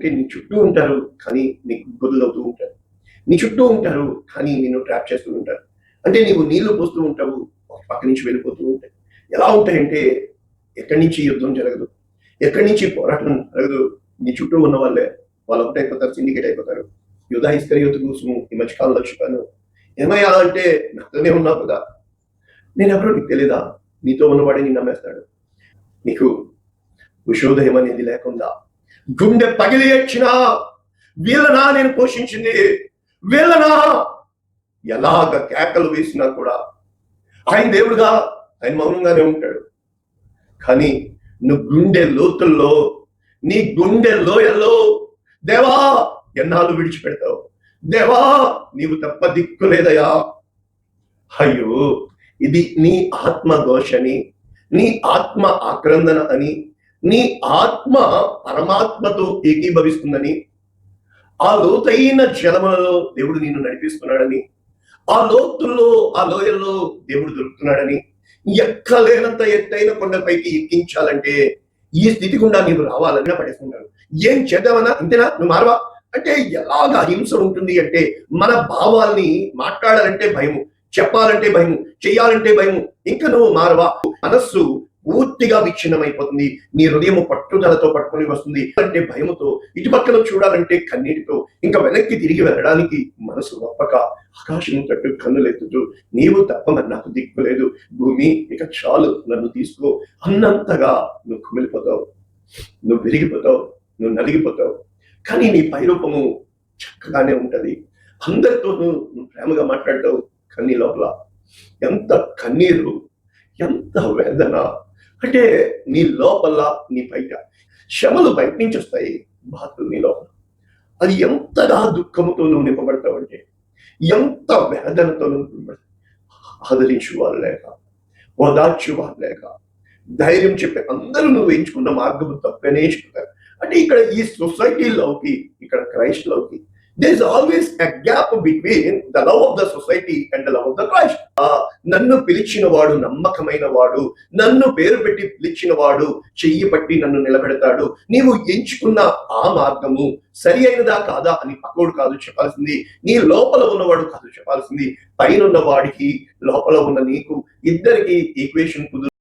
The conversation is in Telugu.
అంటే నీ చుట్టూ ఉంటారు, కానీ నీకు బదులవుతూ ఉంటారు. నీ చుట్టూ ఉంటారు, కానీ నిన్ను ట్రాప్ చేస్తూ ఉంటారు. అంటే నీవు నీళ్లు పోస్తూ ఉంటావు, ఒక పక్క నుంచి వెళ్ళిపోతూ ఉంటాయి. ఎలా ఉంటాయంటే ఎక్కడి నుంచి యుద్ధం జరగదు, ఎక్కడి నుంచి పోరాటం జరగదు. నీ చుట్టూ ఉన్న వాళ్ళే వాళ్ళు ఒకటైపోతారు, సిండికేట్ అయిపోతారు. యూదా ఇస్కరియోతు కోసం ఈ మధ్యకాలంలో చెప్పాను, ఏమయ్యా అంటే నాతోనే ఉన్నావు కదా, నేనెవరో నీకు తెలీదా, నీతో ఉన్నవాడే నిన్ను నమ్మేస్తాడు. నీకు ఉషోదయం అనేది లేకుండా గుండె పగిలి వచ్చినా వీళ్ళనా నేను పోషించింది, వీళ్ళనా ఎలాగ కేకలు వేసినా కూడా ఆయన దేవుడుగా ఆయన మౌనంగానే ఉంటాడు. కానీ నువ్వు గుండె లోతుల్లో, నీ గుండె లోయల్లో దేవా ఎన్నాళ్ళు విడిచిపెడతావు, దేవా నీవు తప్ప దిక్కు లేదయా. అయ్యో, ఇది నీ ఆత్మ దోషని, నీ ఆత్మ ఆక్రందన అని, నీ ఆత్మ పరమాత్మతో ఏకీభవిస్తుందని, ఆ లోతైన జలములలో దేవుడు నిన్ను నడిపిస్తున్నాడని, ఆ లోతుల్లో ఆ లోయల్లో దేవుడు దొరుకుతున్నాడని, ఎక్కలేనంత ఎత్తైన కొండపైకి ఎక్కించాలంటే ఈ స్థితి గుండా నీవు రావాలని పడేసుకుంటారు. ఏం చేద్దామన్నా ఇంతేనా, నువ్వు మారవా అంటే ఎలాగ హింస ఉంటుంది అంటే మన భావాల్ని మాట్లాడాలంటే భయము, చెప్పాలంటే భయము, చెయ్యాలంటే భయము. ఇంకా నువ్వు మారవా, మనస్సు పూర్తిగా విచ్ఛిన్నమైపోతుంది, నీ హృదయము పట్టుదలతో పట్టుకొని వస్తుంది అంటే భయముతో, ఇటు పక్కన చూడాలంటే కన్నీటితో, ఇంకా వెనక్కి తిరిగి వెళ్ళడానికి మనసు ఒప్పక ఆకాశం తట్టు కన్నులెత్తుతూ నీవు తప్ప నాకు దిక్కు లేదు, భూమి ఇక చాలు నన్ను తీసుకో అన్నంతగా నువ్వు కుమిలిపోతావు, నువ్వు విరిగిపోతావు, నువ్వు నలిగిపోతావు. కానీ నీ పైరూపము చక్కగానే ఉంటది, అందరితోనూ నువ్వు ప్రేమగా మాట్లాడతావు. కన్నీ లోపల ఎంత కన్నీరు, ఎంత వేదన అంటే నీ లోపల నీ బయట శ్రమలు బయట నుంచి వస్తాయి, బాధలు నీ లోపల. అది ఎంతగా దుఃఖముతో నువ్వు నింపబడతావు అంటే, ఎంత వేదనతో నువ్వు ఆదరించు వాళ్ళు లేక, ఓదార్చు వాళ్ళు లేక, ధైర్యం చెప్పే అందరూ నువ్వు ఎంచుకున్న మార్గము తప్పనే చెప్తారు. అంటే ఇక్కడ ఈ సొసైటీలోకి, ఇక్కడ క్రైస్ట్లోకి there is always a gap between the love of the society and the love of the Christ. నన్ను పిలిచిన వాడు నమ్మకమైన వాడు, నన్ను పేరు పెట్టి పిలిచిన వాడు చెయ్యి పట్టి నన్ను నిలబెడతాడు. నీవు ఎంచుకున్న ఆ మార్గము సరి అయినదా కాదా అని పక్కోడు కాదు చెప్పాల్సింది, నీ లోపల ఉన్నవాడు కాదు చెప్పాల్సింది. పైన ఉన్న వాడికి లోపల ఉన్న నీకు ఇద్దరికి ఈక్వేషన్ కుదురు